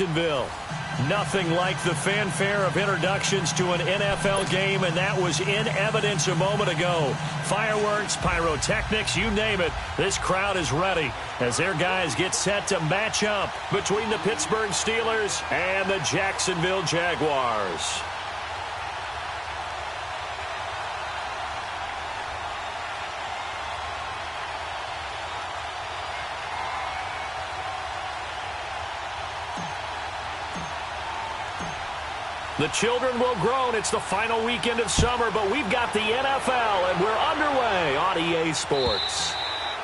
Jacksonville. Nothing like the fanfare of introductions to an NFL game, and that was in evidence a moment ago. Fireworks, pyrotechnics, you name it. This crowd is ready as their guys get set to match up between the Pittsburgh Steelers and the Jacksonville Jaguars. The children will groan. It's the final weekend of summer, but we've got the NFL, and we're underway on EA Sports.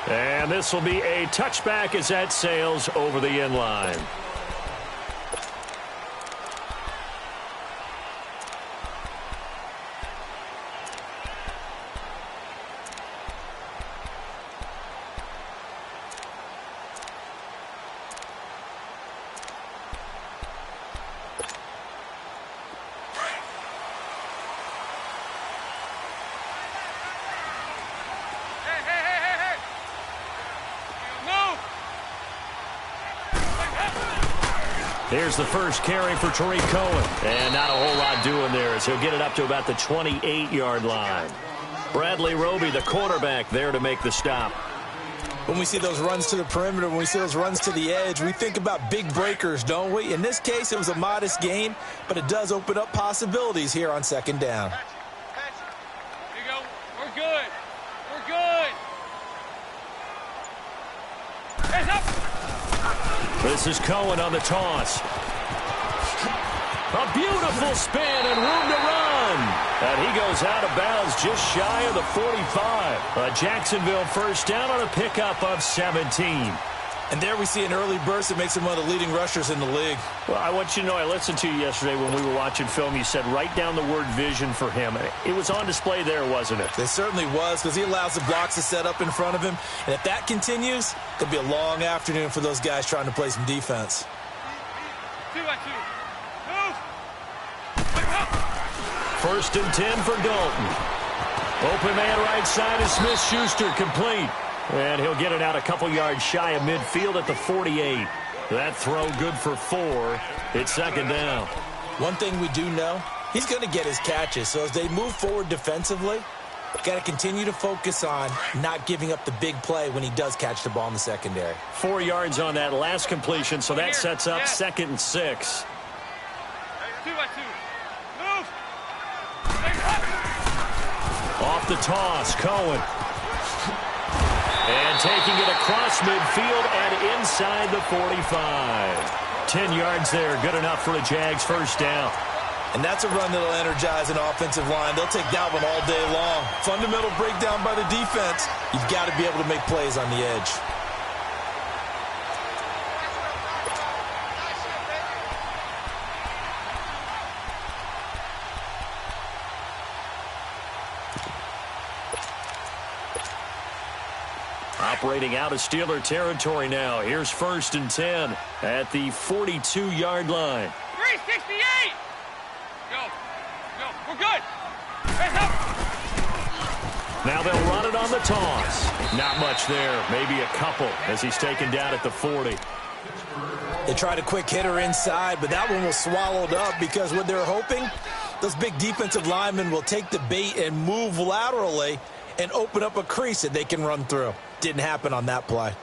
And this will be a touchback as that sails over the end line. Here's the first carry for Tariq Cohen. And not a whole lot doing there as he'll get it up to about the 28-yard line. Bradley Roby, the quarterback, there to make the stop. When we see those runs to the perimeter, when we see those runs to the edge, we think about big breakers, don't we? In this case, it was a modest gain, but it does open up possibilities here on second down. Here you go. We're good. We're good. Hands up. This is Cohen on the toss. A beautiful spin and room to run. And he goes out of bounds just shy of the 45. A Jacksonville first down on a pickup of 17. And there we see an early burst that makes him one of the leading rushers in the league. Well, I want you to know, I listened to you yesterday when we were watching film. You said write down the word vision for him. It was on display there, wasn't it? It certainly was, because he allows the blocks to set up in front of him. And if that continues, it could be a long afternoon for those guys trying to play some defense. 2 by 2. Move. First and 10 for Dalton. Open man right side is Smith-Schuster, complete. And he'll get it out a couple yards shy of midfield at the 48. That throw good for 4. It's second down. One thing we do know, he's going to get his catches. So as they move forward defensively, got to continue to focus on not giving up the big play when he does catch the ball in the secondary. 4 yards on that last completion, so that sets up second and 6. 2 by 2. Move. Off the toss, Cohen. And taking it across midfield and inside the 45. 10 yards there, good enough for a Jags first down. And that's a run that'll energize an offensive line. They'll take that one all day long. Fundamental breakdown by the defense. You've got to be able to make plays on the edge. Operating out of Steeler territory now. Here's first and 10 at the 42-yard line. 368. Go. We're good. Hands up. Now they'll run it on the toss. Not much there. Maybe a couple as he's taken down at the 40. They tried a quick hitter inside, but that one was swallowed up because what they're hoping, those big defensive linemen will take the bait and move laterally and open up a crease that they can run through. Didn't happen on that play.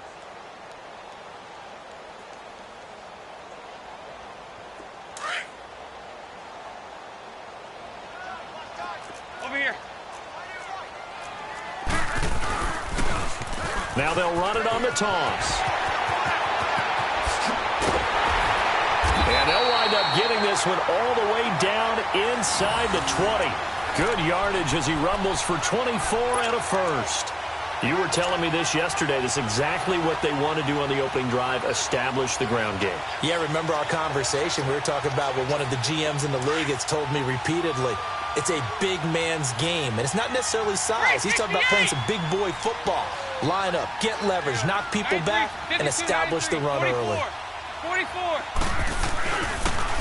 Over here. Now they'll run it on the toss. And they'll wind up getting this one all the way down inside the 20. Good yardage as he rumbles for 24 and a first. You were telling me this yesterday. This is exactly what they want to do on the opening drive, establish the ground game. Yeah, remember our conversation? We were talking about what one of the GMs in the league has told me repeatedly. It's a big man's game, and it's not necessarily size. He's talking about playing some big boy football. Line up, get leverage, knock people back, and establish the run early. 44.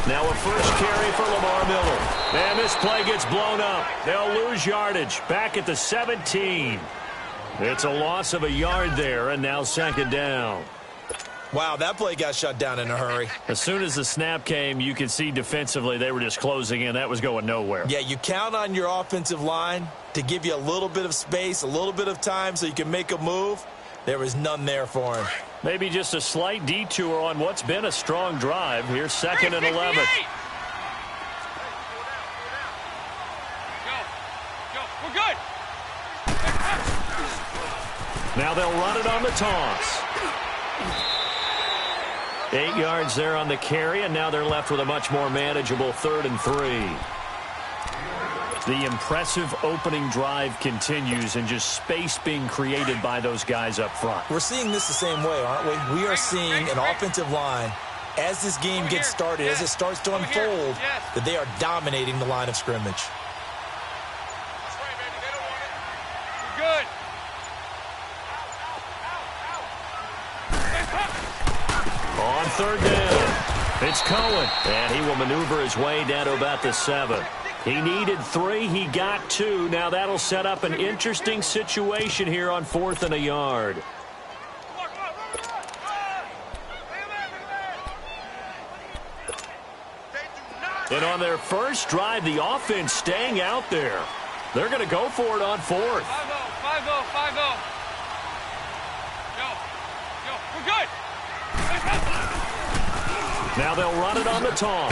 Now a first carry for Lamar Miller. And this play gets blown up. They'll lose yardage back at the 17. It's a loss of a yard there, and now second down. Wow, that play got shut down in a hurry. As soon as the snap came, you could see defensively they were just closing in. That was going nowhere. Yeah, you count on your offensive line to give you a little bit of space, a little bit of time so you can make a move. There was none there for him. Maybe just a slight detour on what's been a strong drive. Here's 2nd and 11. We're good. Now they'll run it on the toss. 8 yards there on the carry, and now they're left with a much more manageable 3rd and 3. The impressive opening drive continues, and just space being created by those guys up front. We're seeing this the same way, aren't we? We are seeing an offensive line, as this game gets started, as it starts to unfold, that they are dominating the line of scrimmage. Good. On 3rd down, it's Cohen, and he will maneuver his way down to about the 7. He needed 3, he got 2. Now that'll set up an interesting situation here on 4th and a yard. And on their first drive, the offense staying out there. They're going to go for it on 4th. 5-0. We're good. Now they'll run it on the toss.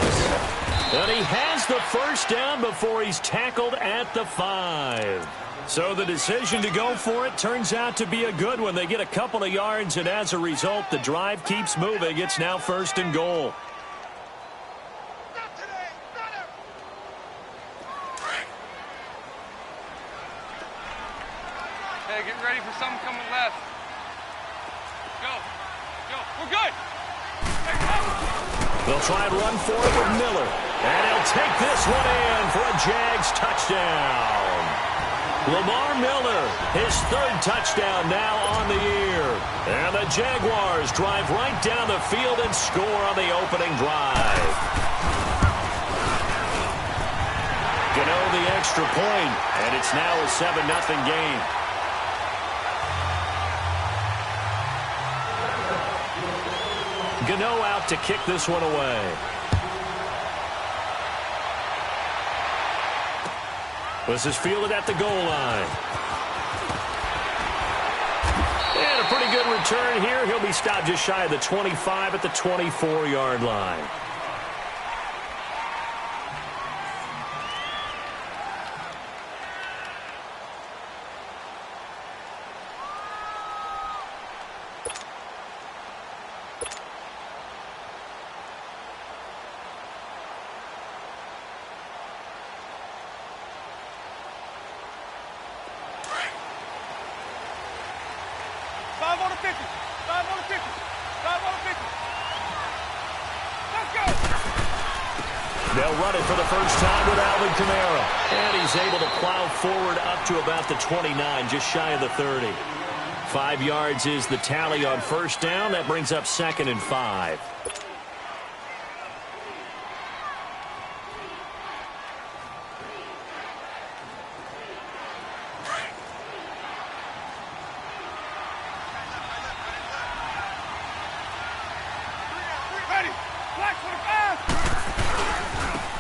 And he has the first down before he's tackled at the 5. So the decision to go for it turns out to be a good one. They get a couple of yards, and as a result, the drive keeps moving. It's now 1st and goal. Hey, get ready for something coming left. Go. We're good. They'll try and run for it with Miller. And he'll take this one in for a Jags touchdown. Lamar Miller, his 3rd touchdown now on the year. And the Jaguars drive right down the field and score on the opening drive. Gano the extra point, and it's now a 7-0 game. Gano out to kick this one away. This is fielded at the goal line. And a pretty good return here. He'll be stopped just shy of the 25 at the 24-yard line. They'll run it for the first time with Alvin Kamara. And he's able to plow forward up to about the 29, just shy of the 30. 5 yards is the tally on first down. That brings up 2nd and 5.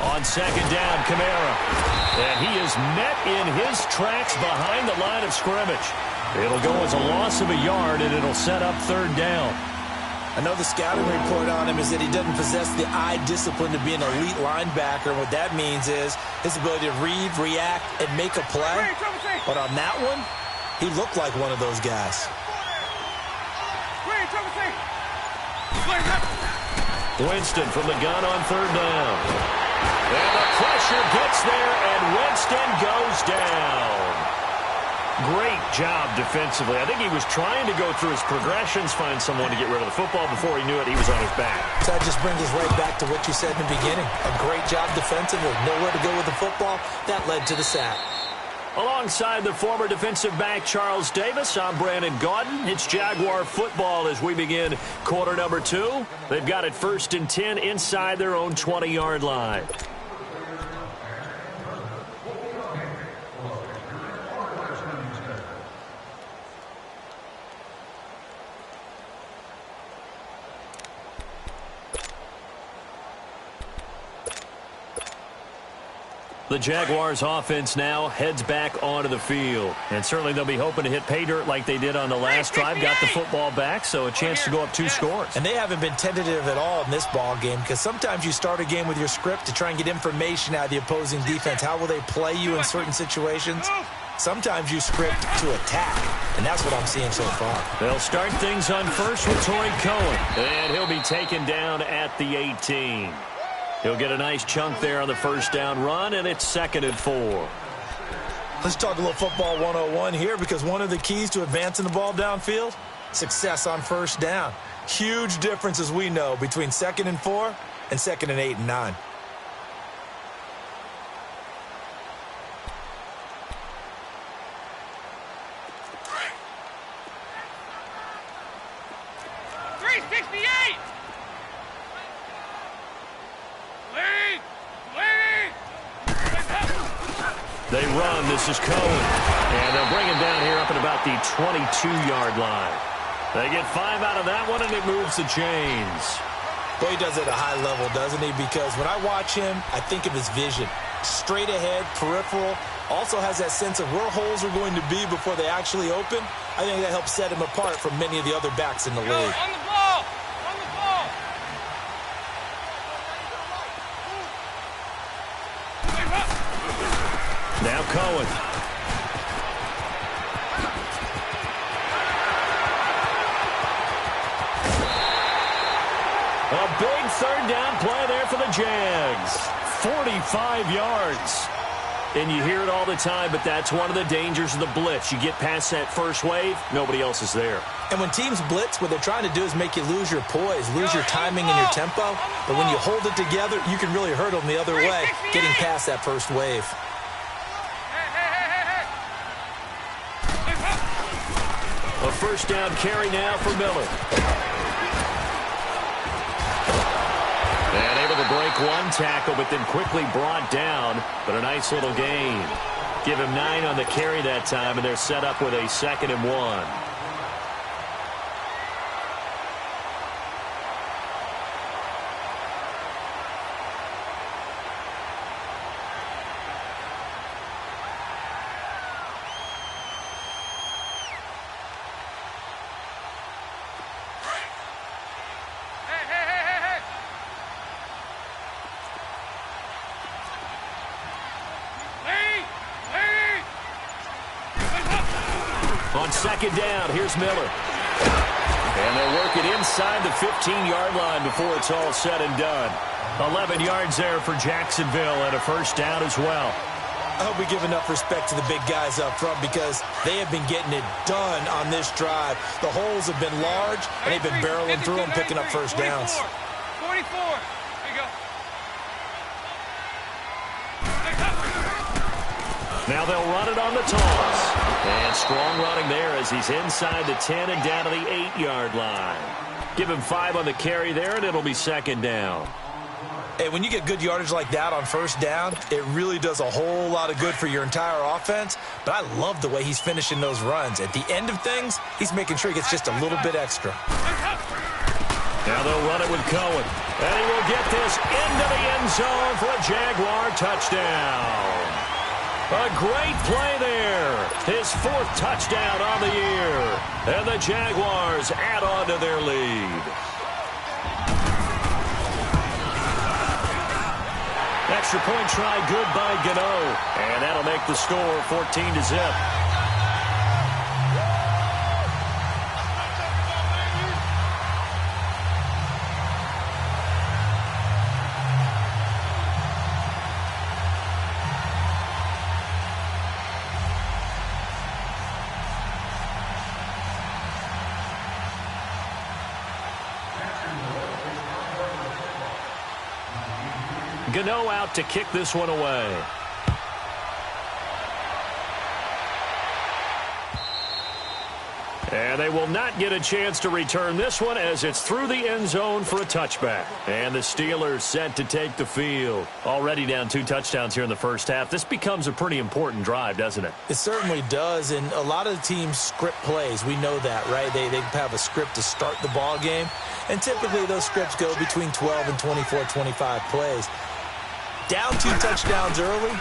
On 2nd down, Kamara. And he is met in his tracks behind the line of scrimmage. It'll go as a loss of a yard, and it'll set up 3rd down. I know the scouting report on him is that he doesn't possess the eye discipline to be an elite linebacker. What that means is his ability to read, react, and make a play. But on that one, he looked like one of those guys. Winston from the gun on 3rd down. And the pressure gets there, and Winston goes down. Great job defensively. I think he was trying to go through his progressions, find someone to get rid of the football. Before he knew it, he was on his back. So that just brings us right back to what you said in the beginning. A great job defensively. Nowhere to go with the football. That led to the sack. Alongside the former defensive back Charles Davis, I'm Brandon Gaudin. It's Jaguar football as we begin quarter number 2. They've got it 1st and 10 inside their own 20-yard line. The Jaguars offense now heads back onto the field. And certainly they'll be hoping to hit pay dirt like they did on the last drive. Got the football back, so a chance to go up 2 scores. And they haven't been tentative at all in this ball game, because sometimes you start a game with your script to try and get information out of the opposing defense. How will they play you in certain situations? Sometimes you script to attack, and that's what I'm seeing so far. They'll start things on first with Torrey Cohen, and he'll be taken down at the 18. He'll get a nice chunk there on the first down run, and it's 2nd and 4. Let's talk a little football 101 here, because one of the keys to advancing the ball downfield, success on first down. Huge difference, as we know, between 2nd and 4 and 2nd and 8 and 9. They run. This is Cohen. And they'll bring him down here up at about the 22-yard line. They get 5 out of that one, and it moves the chains. Boy, he does it at a high level, doesn't he? Because when I watch him, I think of his vision. Straight ahead, peripheral. Also has that sense of where holes are going to be before they actually open. I think that helps set him apart from many of the other backs in the league. On the ball! On the ball! Now Cohen. A big 3rd down play there for the Jags. 45 yards. And you hear it all the time, but that's one of the dangers of the blitz. You get past that first wave, nobody else is there. And when teams blitz, what they're trying to do is make you lose your poise, lose your timing and your tempo. But when you hold it together, you can really hurt them the other way, getting past that first wave. A first down carry now for Miller. And able to break one tackle, but then quickly brought down. But a nice little gain. Give him 9 on the carry that time, and they're set up with a 2nd and 1. On 2nd down, here's Miller. And they'll work it inside the 15-yard line before it's all said and done. 11 yards there for Jacksonville and a first down as well. I hope we give enough respect to the big guys up front, because they have been getting it done on this drive. The holes have been large, and they've been barreling through them, picking up first downs. 44. There you go. Now they'll run it on the toss. And strong running there as he's inside the 10 and down to the 8-yard line. Give him 5 on the carry there, and it'll be 2nd down. Hey, when you get good yardage like that on first down, it really does a whole lot of good for your entire offense. But I love the way he's finishing those runs. At the end of things, he's making sure he gets just a little bit extra. Now they'll run it with Cohen. And he will get this into the end zone for a Jaguar touchdown. A great play there. His 4th touchdown on the year. And the Jaguars add on to their lead. Extra point try good by Gano. And that'll make the score 14-0. Gano out to kick this one away. And they will not get a chance to return this one as it's through the end zone for a touchback. And the Steelers set to take the field. Already down 2 touchdowns here in the first half. This becomes a pretty important drive, doesn't it? It certainly does, and a lot of the teams script plays. We know that, right? They have a script to start the ball game, and typically those scripts go between 12 and 24, 25 plays. Down 2 touchdowns early,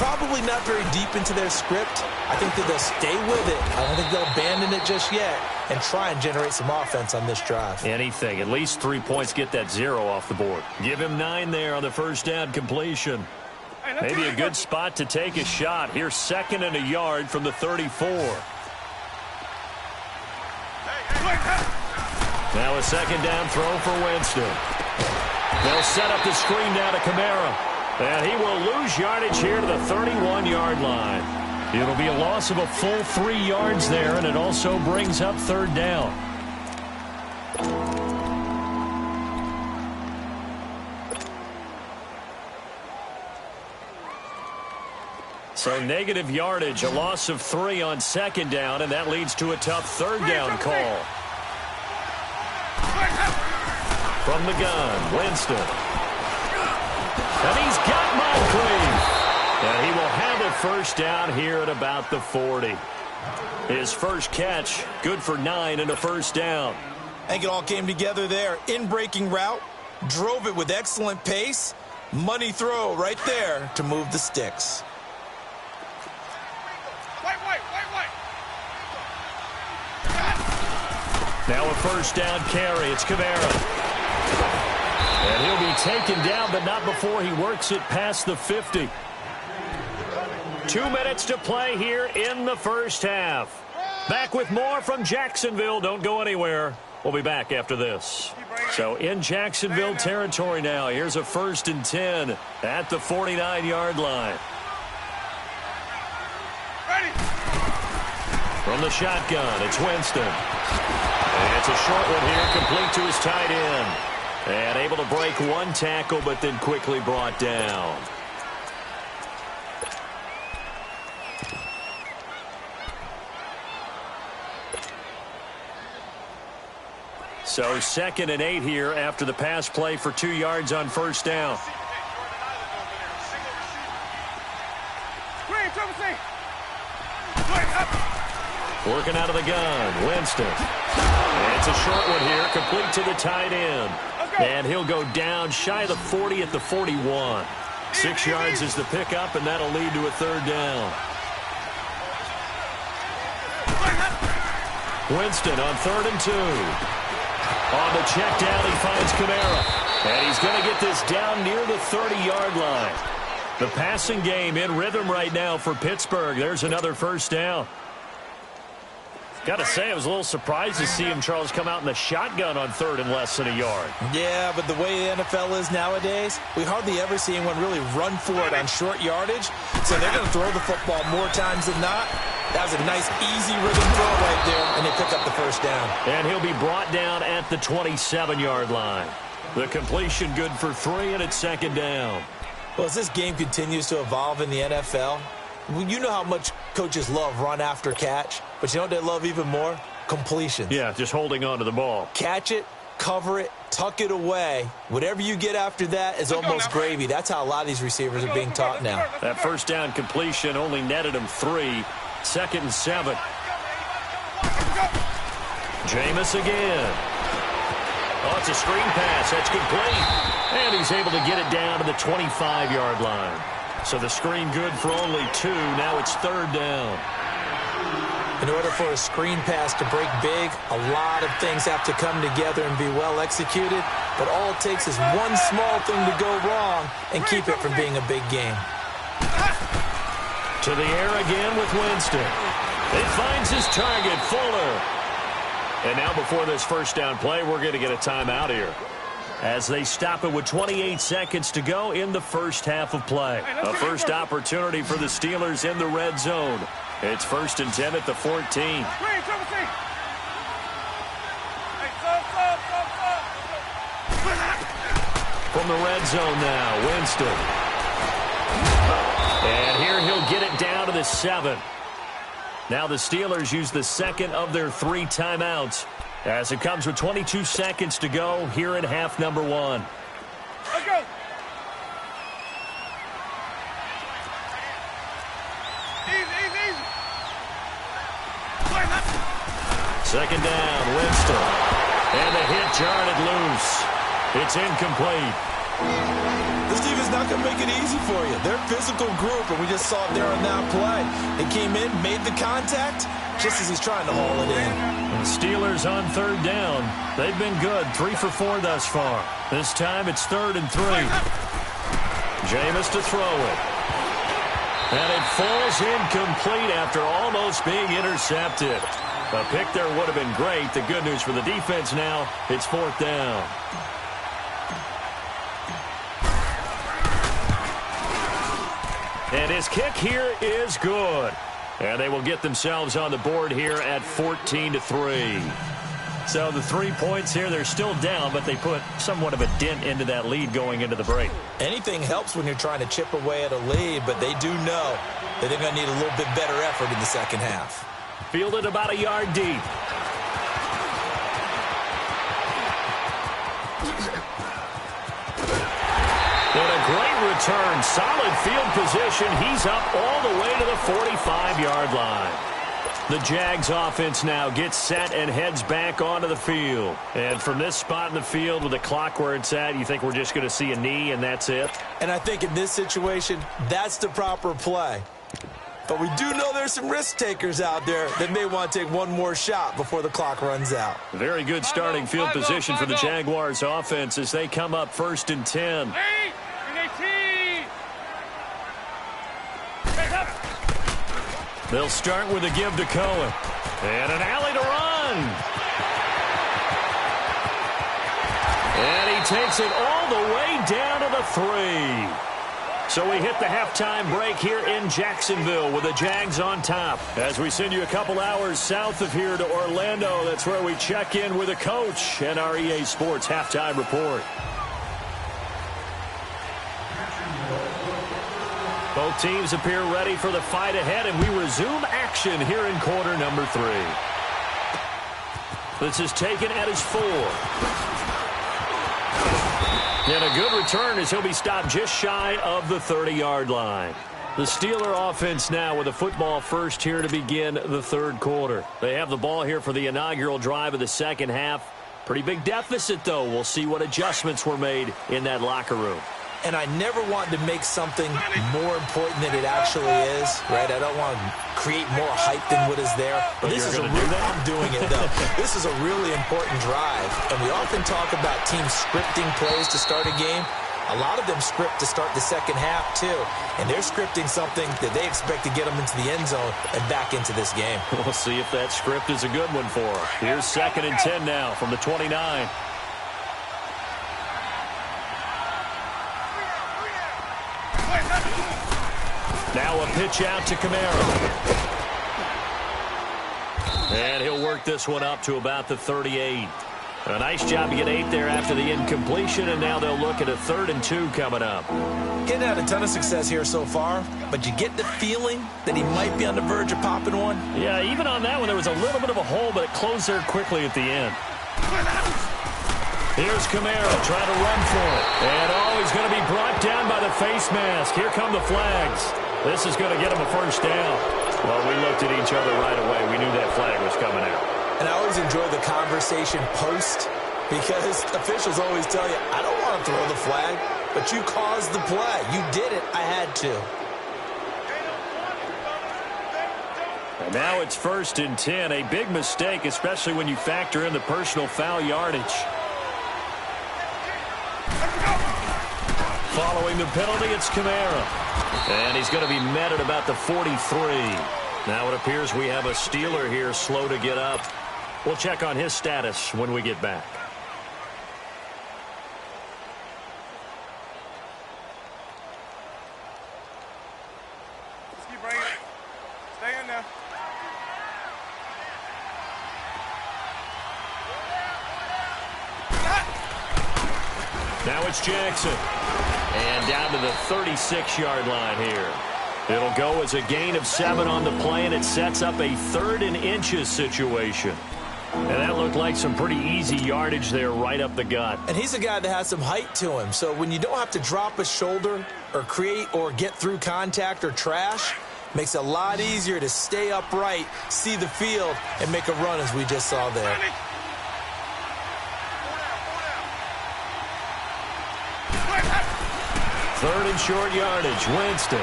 probably not very deep into their script. I think that they'll stay with it. I don't think they'll abandon it just yet and try and generate some offense on this drive. Anything. At least 3 points, get that 0 off the board. Give him 9 there on the first down completion. Maybe a good spot to take a shot. Here's 2nd and a yard from the 34. Now a 2nd down throw for Winston. They'll set up the screen down to Kamara. And he will lose yardage here to the 31-yard line. It'll be a loss of a full 3 yards there, and it also brings up 3rd down. So negative yardage, a loss of 3 on 2nd down, and that leads to a tough 3rd down call. From the gun, Winston. And he's got Moncrief. And he will have a first down here at about the 40. His first catch, good for 9 and a first down. I think it all came together there. In-breaking route, drove it with excellent pace. Money throw right there to move the sticks. Now a first down carry. It's Kamara. And he'll be taken down, but not before he works it past the 50. 2 minutes to play here in the first half. Back with more from Jacksonville. Don't go anywhere. We'll be back after this. So in Jacksonville territory now. Here's a 1st and 10 at the 49-yard line. From the shotgun, it's Winston. And it's a short one here, complete to his tight end. And able to break 1 tackle, but then quickly brought down. So 2nd and 8 here after the pass play for 2 yards on first down. Working out of the gun, Winston. And it's a short one here, complete to the tight end. And he'll go down shy of the 40 at the 41. 6 yards is the pickup, and that'll lead to a 3rd down. Winston on 3rd and 2. On the check down, he finds Kamara. And he's going to get this down near the 30-yard line. The passing game in rhythm right now for Pittsburgh. There's another first down. Got to say, I was a little surprised to see him, Charles, come out in the shotgun on 3rd and less than a yard. Yeah, but the way the NFL is nowadays, we hardly ever see anyone really run for it on short yardage. So they're going to throw the football more times than not. That was a nice, easy rhythm throw right there, and they pick up the first down. And he'll be brought down at the 27-yard line. The completion good for 3, and it's 2nd down. Well, as this game continues to evolve in the NFL, you know how much coaches love run after catch, but you know what they love even more? Completions. Yeah, just holding on to the ball. Catch it, cover it, tuck it away. Whatever you get after that is almost gravy. That's how a lot of these receivers are being taught now. That first down completion only netted him 3. 2nd and 7. Jameis again. Oh, it's a screen pass. That's complete. And he's able to get it down to the 25-yard line. So the screen good for only 2. Now it's 3rd down. In order for a screen pass to break big, a lot of things have to come together and be well executed. But all it takes is one small thing to go wrong and keep it from being a big game. To the air again with Winston. It finds his target, Fuller. And now before this first down play, we're going to get a timeout here, as they stop it with 28 seconds to go in the first half of play. A first opportunity for the Steelers in the red zone. It's 1st and 10 at the 14. From the red zone now, Winston. And here he'll get it down to the 7. Now the Steelers use the 2nd of their 3 timeouts, as it comes with 22 seconds to go here in half number 1. Let's go. Easy. 2nd down, Winston. And the hit jarred it loose. It's incomplete. This defense not not going to make it easy for you. They're a physical group, and we just saw it there on that play. They came in, made the contact, just as he's trying to haul it in. The Steelers on third down. They've been good, 3 for 4 thus far. This time it's 3rd and 3. Jameis to throw it. And it falls incomplete after almost being intercepted. A pick there would have been great. The good news for the defense now, it's 4th down. And his kick here is good. And they will get themselves on the board here at 14-3. So the 3 points here, they're still down, but they put somewhat of a dent into that lead going into the break. Anything helps when you're trying to chip away at a lead, but they do know that they're going to need a little bit better effort in the second half. Fielded about a yard deep. And a great return. Solid field position. He's up all the way to the 45-yard line. The Jags offense now gets set and heads back onto the field. And from this spot in the field with the clock where it's at, you think we're just going to see a knee and that's it? And I think in this situation, that's the proper play. But we do know there's some risk takers out there that may want to take one more shot before the clock runs out. Very good starting field position for the Jaguars offense as they come up 1st and 10. They'll start with a give to Cohen. And an alley to run. And he takes it all the way down to the 3. So we hit the halftime break here in Jacksonville with the Jags on top. As we send you a couple hours south of here to Orlando, that's where we check in with the coach and our EA Sports halftime report. Both teams appear ready for the fight ahead, and we resume action here in quarter number 3. This is taken at his 4. And a good return as he'll be stopped just shy of the 30-yard line. The Steeler offense now with a football first here to begin the 3rd quarter. They have the ball here for the inaugural drive of the second half. Pretty big deficit, though. We'll see what adjustments were made in that locker room. And I never want to make something more important than it actually is, right? I don't want to create more hype than what is there. But this is I'm doing it, though. This is a really important drive. And we often talk about teams scripting plays to start a game. A lot of them script to start the second half, too. And they're scripting something that they expect to get them into the end zone and back into this game. We'll see if that script is a good one for them. Here's 2nd and 10 now from the 29. Now a pitch out to Kamara. And he'll work this one up to about the 38. A nice job to get 8 there after the incompletion, and now they'll look at a 3rd and 2 coming up. Getting had a ton of success here so far, but you get the feeling that he might be on the verge of popping one. Yeah, even on that one, there was a little bit of a hole, but it closed there quickly at the end. Here's Kamara trying to run for it. And he's going to be brought down by the face mask. Here come the flags. This is going to get him a first down. Well, we looked at each other right away. We knew that flag was coming out. And I always enjoy the conversation post because officials always tell you, I don't want to throw the flag, but you caused the play. You did it. I had to. And now it's 1st and 10. A big mistake, especially when you factor in the personal foul yardage. Following the penalty, it's Kamara. And he's going to be met at about the 43. Now it appears we have a Steeler here slow to get up. We'll check on his status when we get back. Just keep bringing it. Stay in there. Now it's Jackson. And down to the 36-yard line here. It'll go as a gain of 7 on the play, and it sets up a 3rd and inches situation. And that looked like some pretty easy yardage there right up the gut. And he's a guy that has some height to him. So when you don't have to drop a shoulder or create or get through contact or trash, makes it a lot easier to stay upright, see the field, and make a run as we just saw there. Third and short yardage. Winston.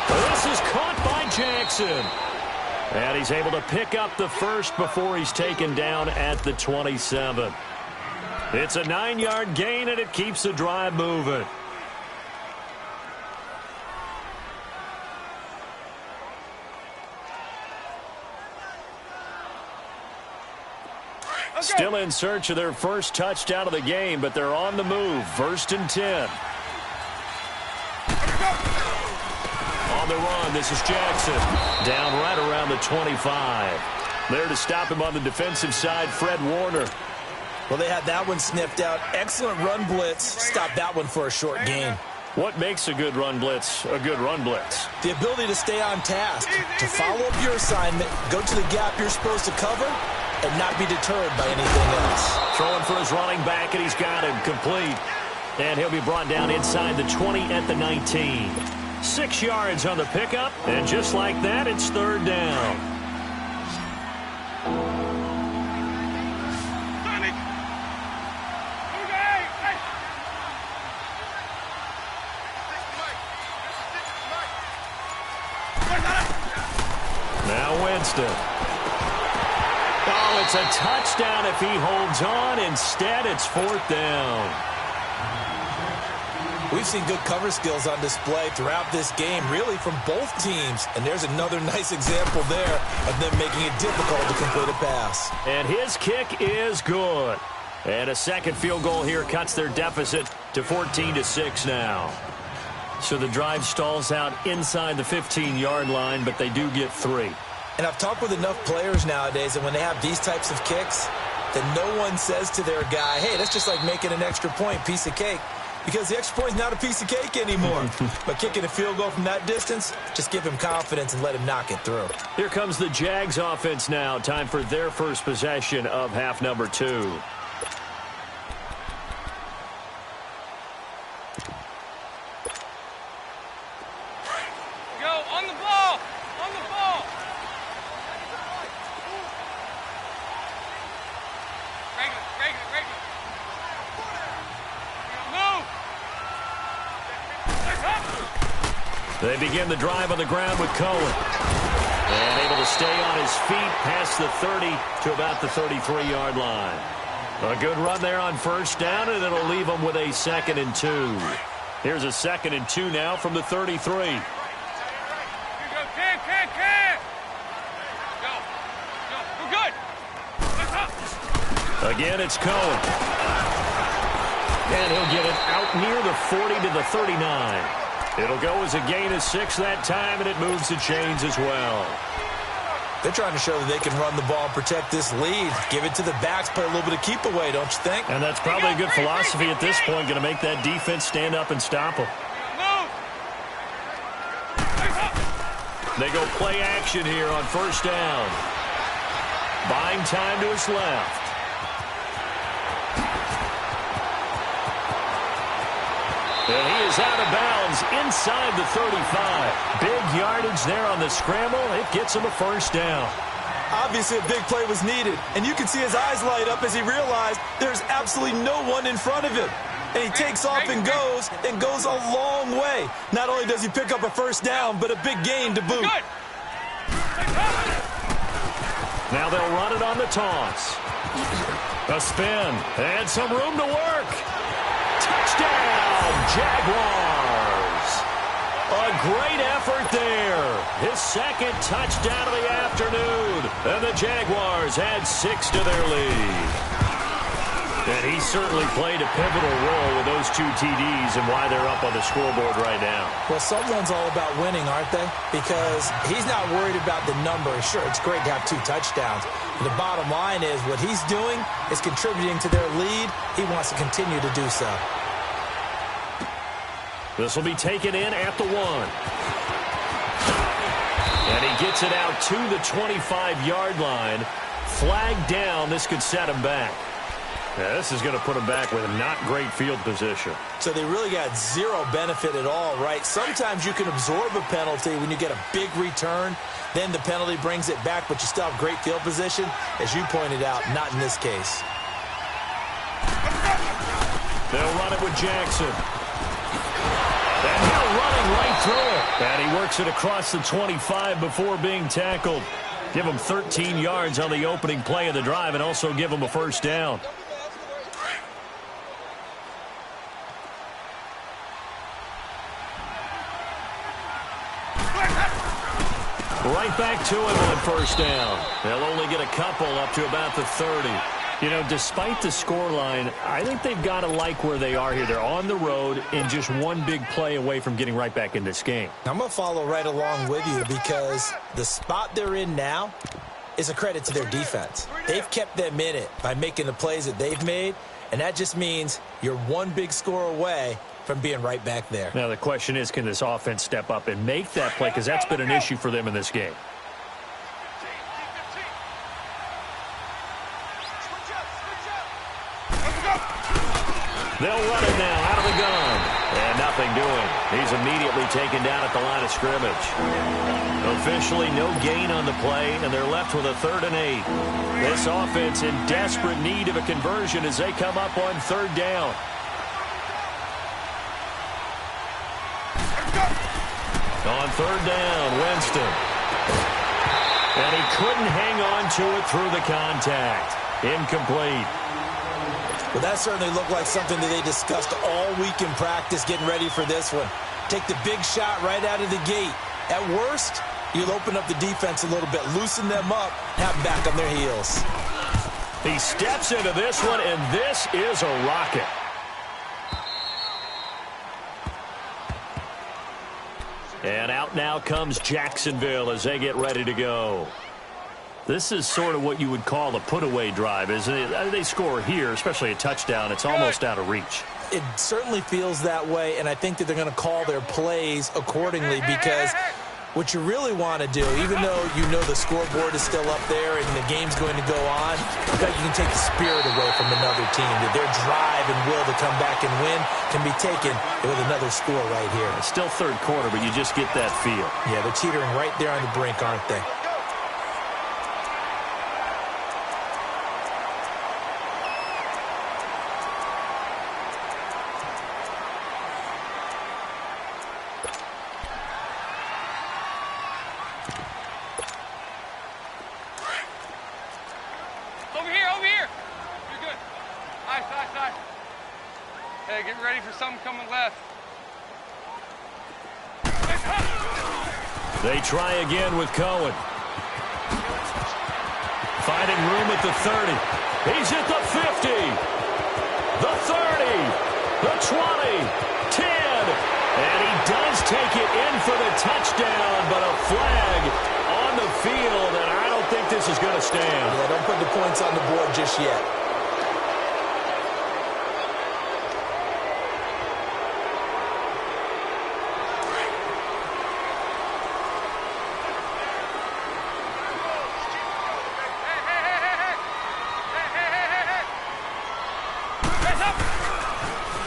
This is caught by Jackson. And he's able to pick up the first before he's taken down at the 27. It's a 9-yard gain, and it keeps the drive moving. Still in search of their first touchdown of the game, but they're on the move. 1st and 10. On the run, this is Jackson. Down right around the 25. There to stop him on the defensive side, Fred Warner. Well, they had that one sniffed out. Excellent run blitz. Stopped that one for a short gain. What makes a good run blitz a good run blitz? The ability to stay on task, to follow up your assignment, go to the gap you're supposed to cover, and not be deterred by anything else. Throwing for his running back, and he's got him complete. And he'll be brought down inside the 20 at the 19. 6 yards on the pickup, and just like that, it's 3rd down. Now Winston. Oh, it's a touchdown if he holds on. Instead, it's 4th down. We've seen good cover skills on display throughout this game, really from both teams. And there's another nice example there of them making it difficult to complete a pass. And his kick is good. And a second field goal here cuts their deficit to 14-6 now. So the drive stalls out inside the 15-yard line, but they do get 3. And I've talked with enough players nowadays, and when they have these types of kicks, that no one says to their guy, hey, that's just like making an extra point, piece of cake. Because the extra point is not a piece of cake anymore. But kicking a field goal from that distance, just give him confidence and let him knock it through. Here comes the Jags offense now. Time for their first possession of half number 2. Go, on the ball! On the ball! Regular. Move! They begin the drive on the ground with Cohen. And able to stay on his feet past the 30 to about the 33-yard line. A good run there on 1st down, and it'll leave them with a 2nd and 2. Here's a 2nd and 2 now from the 33. Can! Go. We're good! Again, it's Cohen. And he'll get it out near the 40 to the 39. It'll go as a gain of 6 that time, and it moves the chains as well. They're trying to show that they can run the ball and protect this lead. Give it to the backs, play a little bit of keep away, don't you think? And that's probably a good philosophy at this point, going to make that defense stand up and stop them. They go play action here on 1st down. Buying time to his left. And he is out of bounds inside the 35. Big yardage there on the scramble. It gets him a 1st down. Obviously, a big play was needed, and you can see his eyes light up as he realized there's absolutely no one in front of him. And he takes off and goes a long way. Not only does he pick up a 1st down, but a big gain to boot. Now they'll run it on the toss. A spin and some room to work. Touchdown, Jaguars. A great effort there. His 2nd touchdown of the afternoon. And the Jaguars add 6 to their lead. And he certainly played a pivotal role with those 2 TDs and why they're up on the scoreboard right now. Well, someone's all about winning, aren't they? Because he's not worried about the number. Sure, it's great to have 2 touchdowns. But the bottom line is what he's doing is contributing to their lead. He wants to continue to do so. This will be taken in at the 1. And he gets it out to the 25-yard line. Flag down. This could set him back. Yeah, this is going to put him back with not great field position. So they really got 0 benefit at all, right? Sometimes you can absorb a penalty when you get a big return. Then the penalty brings it back, but you still have great field position. As you pointed out, not in this case. They'll run it with Jackson. through it. And he works it across the 25 before being tackled. Give him 13 yards on the opening play of the drive and also give him a first down. Right back to him on first down. They'll only get a couple up to about the 30. You know, despite the scoreline, I think they've got to like where they are here. They're on the road and just one big play away from getting right back in this game. I'm going to follow right along with you because the spot they're in now is a credit to their defense. They've kept them in it by making the plays that they've made, and that just means you're one big score away from being right back there. Now, the question is, can this offense step up and make that play? Because that's been an issue for them in this game. They'll run it now out of the gun. And nothing doing. He's immediately taken down at the line of scrimmage. Officially no gain on the play, and they're left with a 3rd and 8. This offense in desperate need of a conversion as they come up on 3rd down. On 3rd down, Winston. And he couldn't hang on to it through the contact. Incomplete. Well, that certainly looked like something that they discussed all week in practice getting ready for this one. Take the big shot right out of the gate. At worst, you'll open up the defense a little bit, loosen them up, have them back on their heels. He steps into this one, and this is a rocket. And out now comes Jacksonville as they get ready to go. This is sort of what you would call a put-away drive, isn't it? They score here, especially a touchdown. It's almost out of reach. It certainly feels that way, and I think that they're going to call their plays accordingly because what you really want to do, even though you know the scoreboard is still up there and the game's going to go on, you can take the spirit away from another team, that their drive and will to come back and win can be taken with another score right here. It's still 3rd quarter, but you just get that feel. Yeah, they're teetering right there on the brink, aren't they? They try again with Cohen. Finding room at the 30. He's at the 50. The 30. The 20. 10. And he does take it in for the touchdown, but a flag on the field, and I don't think this is going to stand. Yeah, don't put the points on the board just yet.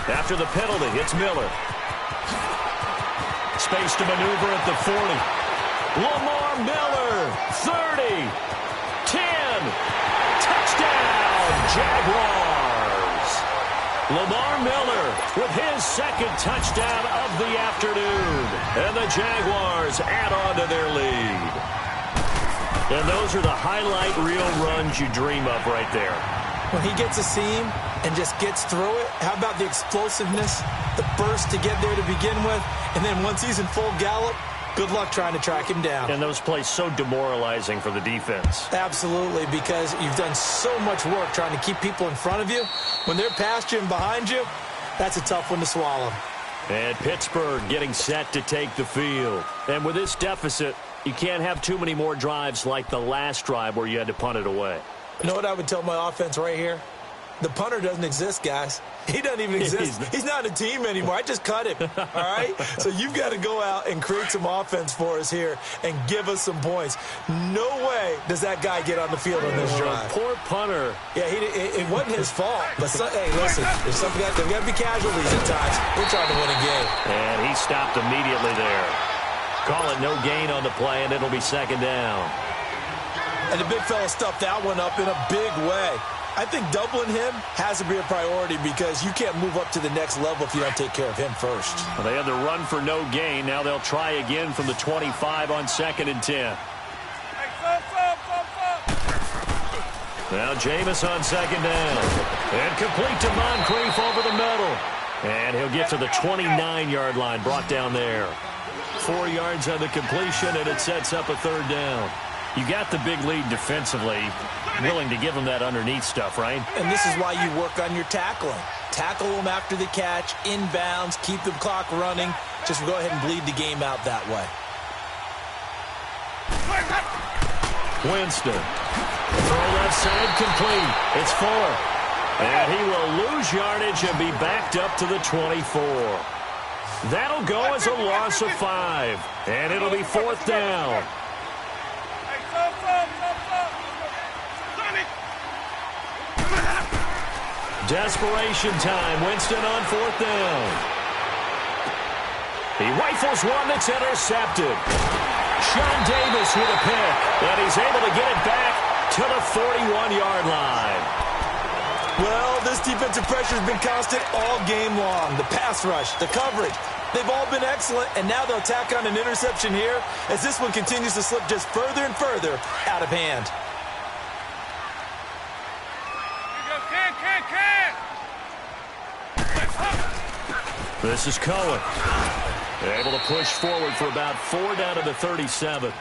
After the penalty, it's Miller. Space to maneuver at the 40. Lamar Miller, 30, 10, touchdown, Jaguars. Lamar Miller with his 2nd touchdown of the afternoon. And the Jaguars add on to their lead. And those are the highlight reel runs you dream of right there. When he gets a seam and just gets through it, how about the explosiveness, the burst to get there to begin with, and then once he's in full gallop, good luck trying to track him down. And those plays so demoralizing for the defense. Absolutely, because you've done so much work trying to keep people in front of you. When they're past you and behind you, that's a tough one to swallow. And Pittsburgh getting set to take the field. And with this deficit, you can't have too many more drives like the last drive where you had to punt it away. You know what I would tell my offense right here? The punter doesn't exist, guys. He doesn't even exist. He's not a team anymore. I just cut him, all right? So you've got to go out and create some offense for us here and give us some points. No way does that guy get on the field on this drive. Poor punter. Yeah, it wasn't his fault. But, hey, listen, there's got to be casualties at times. We're trying to win a game. And he stopped immediately there. Call it no gain on the play, and it'll be 2nd down. And the big fella stuffed that one up in a big way. I think doubling him has to be a priority because you can't move up to the next level if you don't take care of him first. Well, they had the run for no gain. Now they'll try again from the 25 on 2nd and 10. Now Jameis on 2nd down. And complete to Moncrief over the middle. And he'll get to the 29-yard line, brought down there. 4 yards on the completion, and it sets up a 3rd down. You got the big lead defensively, willing to give them that underneath stuff, right? And this is why you work on your tackling. Tackle them after the catch, inbounds, keep the clock running. Just go ahead and bleed the game out that way. Winston. Throw left side complete. It's Fuller. And he will lose yardage and be backed up to the 24. That'll go as a loss of 5. And it'll be 4th down. Desperation time. Winston on 4th down. He rifles one that's intercepted. Sean Davis with a pick. And he's able to get it back to the 41-yard line. Well, this defensive pressure has been constant all game long. The pass rush, the coverage, they've all been excellent, and now they'll tack on an interception here as this one continues to slip just further and further out of hand. This is Cohen. Able to push forward for about 4 down to the 37.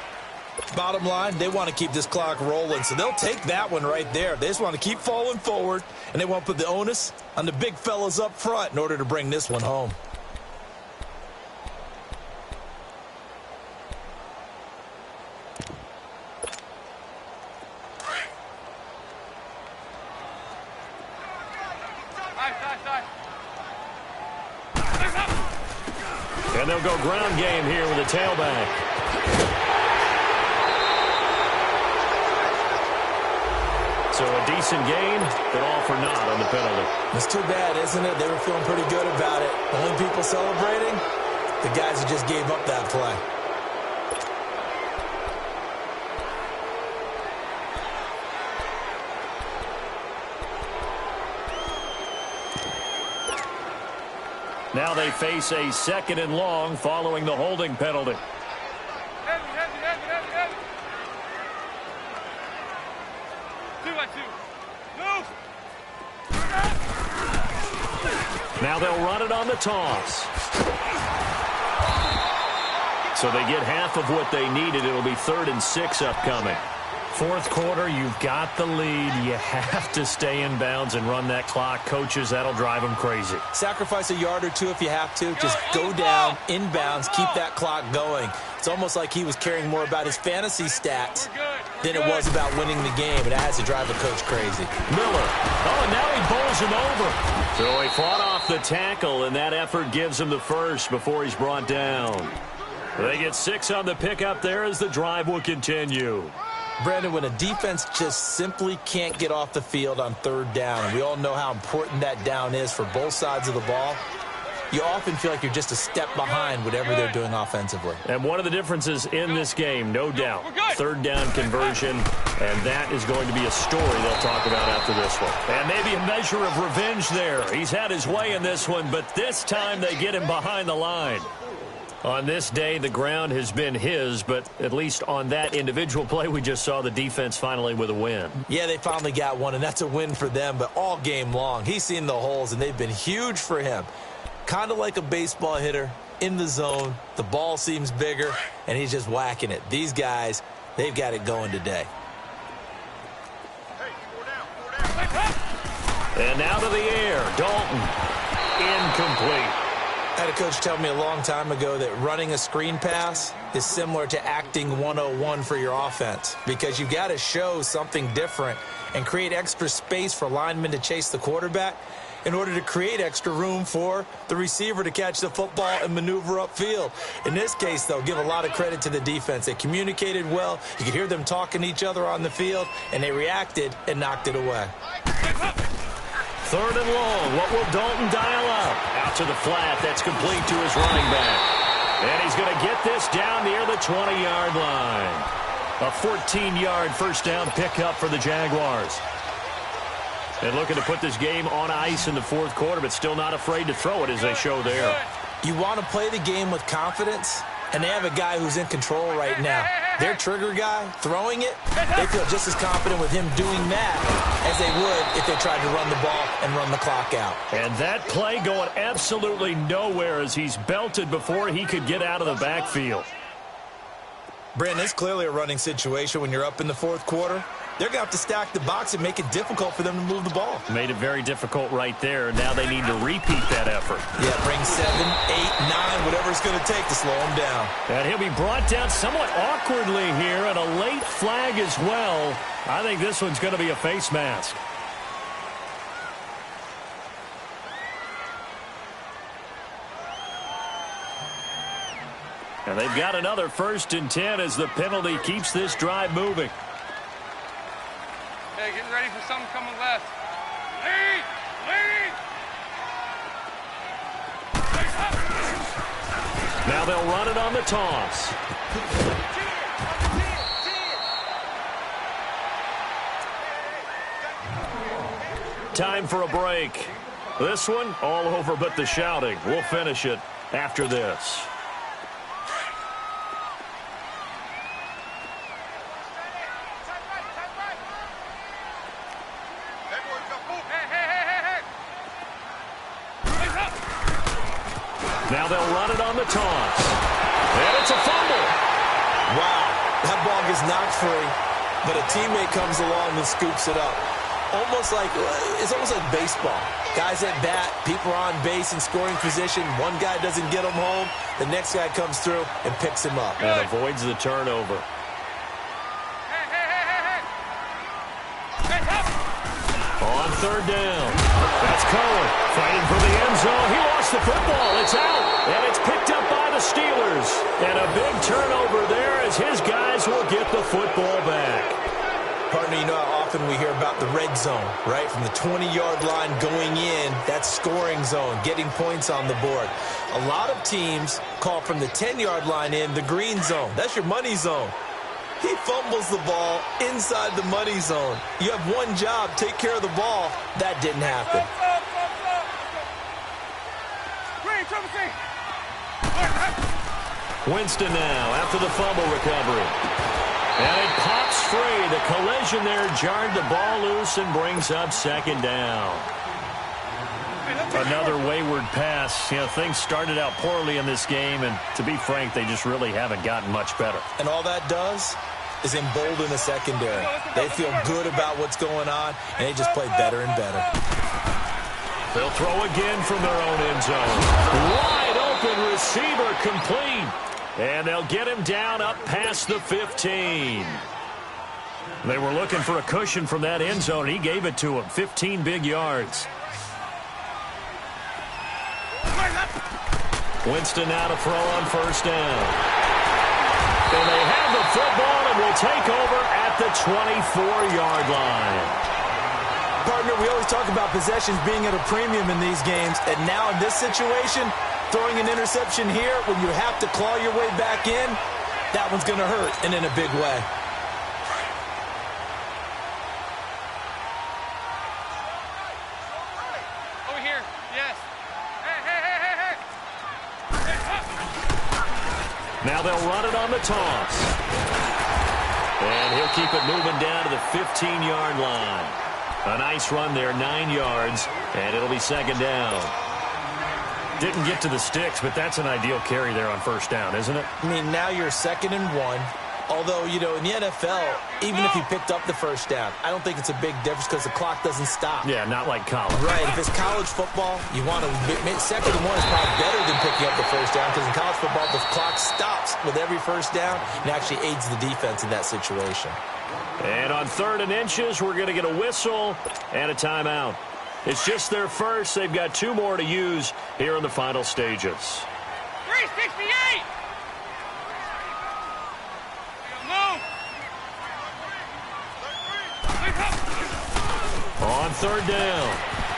Bottom line, they want to keep this clock rolling, so they'll take that one right there. They just want to keep falling forward, and they want to put the onus on the big fellas up front in order to bring this one home. And they'll go ground game here with a tailback. So a decent gain, but all for naught on the penalty. It's too bad, isn't it? They were feeling pretty good about it. The only people celebrating, the guys who just gave up that play. Now they face a 2nd and long following the holding penalty. Heavy. 2-2. Move. Now they'll run it on the toss. So they get half of what they needed. It'll be 3rd and 6 upcoming. 4th quarter, you've got the lead. You have to stay in bounds and run that clock. Coaches, that'll drive them crazy. Sacrifice a yard or two if you have to. Just go down, inbounds, keep that clock going. It's almost like he was caring more about his fantasy stats than it was about winning the game, and that has to drive a coach crazy. Miller. Oh, and now he bowls him over. So he fought off the tackle, and that effort gives him the first before he's brought down. They get 6 on the pickup there as the drive will continue. Brandon, when a defense just simply can't get off the field on 3rd down, and we all know how important that down is for both sides of the ball, you often feel like you're just a step behind whatever they're doing offensively. And one of the differences in this game, no doubt, 3rd down conversion, and that is going to be a story they'll talk about after this one. And maybe a measure of revenge there. He's had his way in this one, but this time they get him behind the line. On this day, the ground has been his, but at least on that individual play, we just saw the defense finally with a win. Yeah, they finally got one, and that's a win for them, but all game long, he's seen the holes, and they've been huge for him. Kind of like a baseball hitter in the zone. The ball seems bigger, and he's just whacking it. These guys, they've got it going today. And now to the air, Dalton. Incomplete. I had a coach tell me a long time ago that running a screen pass is similar to acting 101 for your offense because you've got to show something different and create extra space for linemen to chase the quarterback in order to create extra room for the receiver to catch the football and maneuver upfield. In this case, though, give a lot of credit to the defense. They communicated well. You could hear them talking to each other on the field, and they reacted and knocked it away. 3rd and long. What will Dalton dial up? Out to the flat. That's complete to his running back. And he's going to get this down near the 20-yard line. A 14-yard first down pickup for the Jaguars. And looking to put this game on ice in the fourth quarter, but still not afraid to throw it as they show there. You want to play the game with confidence, and they have a guy who's in control right now. Their trigger guy, throwing it, they feel just as confident with him doing that as they would if they tried to run the ball and run the clock out. And that play going absolutely nowhere as he's belted before he could get out of the backfield. Brandon, it's clearly a running situation when you're up in the fourth quarter. They're going to have to stack the box and make it difficult for them to move the ball. Made it very difficult right there. Now they need to repeat that effort. Yeah, bring 7, 8, 9, whatever it's going to take to slow him down. And he'll be brought down somewhat awkwardly here, and a late flag as well. I think this one's going to be a face mask. And they've got another 1st and 10 as the penalty keeps this drive moving. Hey, getting ready for something coming left. Lead! Lead! Now they'll run it on the toss. Time for a break. This one, all over but the shouting. We'll finish it after this. Now they'll run it on the toss. And it's a fumble. Wow, that ball gets knocked free, but a teammate comes along and scoops it up. It's almost like baseball. Guys at bat, people are on base in scoring position. One guy doesn't get him home. The next guy comes through and picks him up. And avoids the turnover. On 3rd down. That's Cohen fighting for the end zone. He lost the football. It's out. And it's picked up by the Steelers. And a big turnover there as his guys will get the football back. Partner, you know how often we hear about the red zone, right? From the 20-yard line going in, that's scoring zone, getting points on the board. A lot of teams call from the 10-yard line in the green zone. That's your money zone. He fumbles the ball inside the money zone. You have one job, take care of the ball. That didn't happen. Winston now after the fumble recovery. And it pops free. The collision there jarred the ball loose and brings up 2nd down. Another wayward pass. You know, things started out poorly in this game, and to be frank, they just really haven't gotten much better. And all that does is embolden the secondary. They feel good about what's going on, and they just play better and better. They'll throw again from their own end zone. Wide open receiver complete. And they'll get him down up past the 15. They were looking for a cushion from that end zone. He gave it to him. 15 big yards. Winston now to throw on 1st down. And they have the football and will take over at the 24-yard line. Partner, we always talk about possessions being at a premium in these games. And now in this situation, throwing an interception here when you have to claw your way back in, that one's going to hurt, and in a big way. Over here, yes. Now they'll run it on the toss. And he'll keep it moving down to the 15-yard line. A nice run there, 9 yards, and it'll be 2nd down. Didn't get to the sticks, but that's an ideal carry there on 1st down, isn't it? I mean, now you're 2nd and 1. Although, you know, in the NFL, even if you picked up the 1st down, I don't think it's a big difference because the clock doesn't stop. Yeah, not like college. Right. If it's college football, you want to 2nd and 1 is probably better than picking up the 1st down because in college football, the clock stops with every 1st down and actually aids the defense in that situation. And on 3rd and inches, we're going to get a whistle and a timeout. It's just their first. They've got 2 more to use here in the final stages. 368! Move! On 3rd down,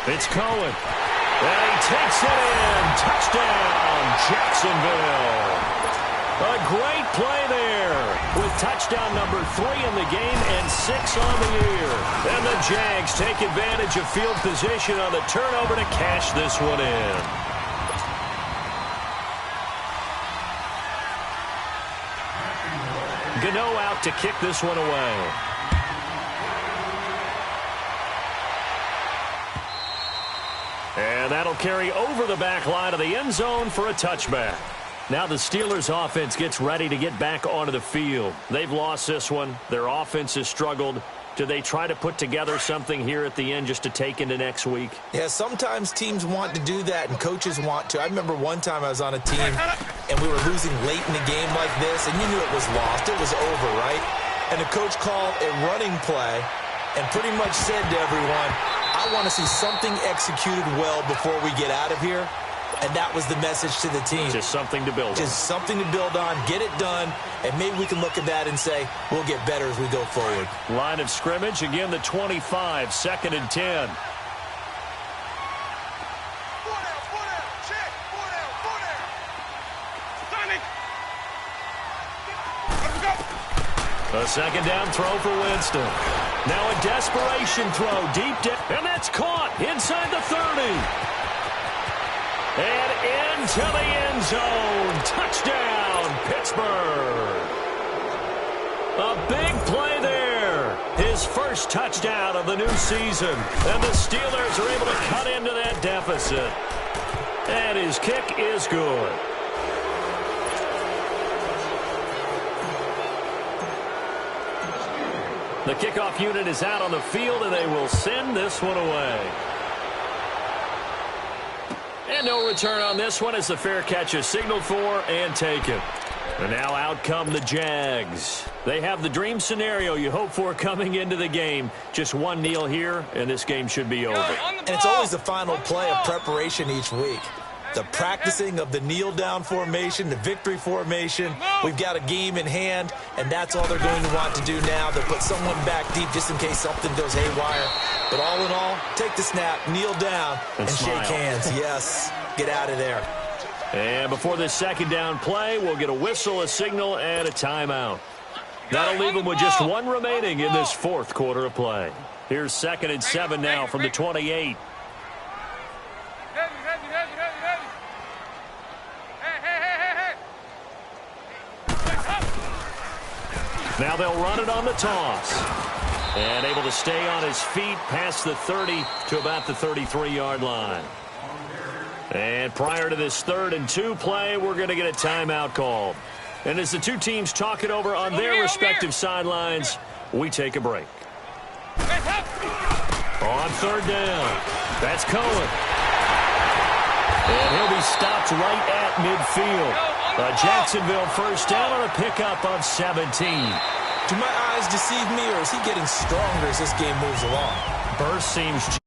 it's Cohen. And he takes it in. Touchdown, Jacksonville. A great play there with touchdown number 3 in the game and 6 on the year. And the Jags take advantage of field position on the turnover to cash this one in. Gano out to kick this one away. And that'll carry over the back line of the end zone for a touchback. Now the Steelers' offense gets ready to get back onto the field. They've lost this one. Their offense has struggled. Do they try to put together something here at the end just to take into next week? Yeah, sometimes teams want to do that and coaches want to. I remember one time I was on a team and we were losing late in a game like this, and you knew it was lost. It was over, right? And the coach called a running play and pretty much said to everyone, I want to see something executed well before we get out of here. And that was the message to the team. Just something to build on. Just something to build on, get it done, and maybe we can look at that and say, we'll get better as we go forward. Line of scrimmage, again the 25, 2nd and 10. A 2nd down throw for Winston. Now a desperation throw deep down, and that's caught inside the 30. And into the end zone. Touchdown, Pittsburgh. A big play there. His first touchdown of the new season. And the Steelers are able to cut into that deficit. And his kick is good. The kickoff unit is out on the field, and they will send this one away. And no return on this one as the fair catch is signaled for and taken. And now out come the Jags. They have the dream scenario you hope for coming into the game. Just one kneel here, and this game should be over. And it's always the final play of preparation each week. The practicing of the kneel-down formation, the victory formation. We've got a game in hand, and that's all they're going to want to do now. They'll put someone back deep just in case something goes haywire. But all in all, take the snap, kneel down, and shake hands. Yes, get out of there. And before this 2nd down play, we'll get a whistle, a signal, and a timeout. That'll leave them with just one remaining in this 4th quarter of play. Here's 2nd and 7 now from the 28. Now they'll run it on the toss. And able to stay on his feet past the 30 to about the 33-yard line. And prior to this 3rd and 2 play, we're going to get a timeout called. And as the two teams talk it over on their respective sidelines, we take a break. On 3rd down, that's Cohen. And he'll be stopped right at midfield. A Jacksonville first down on a pickup of 17. Do my eyes deceive me, or is he getting stronger as this game moves along? Burst seems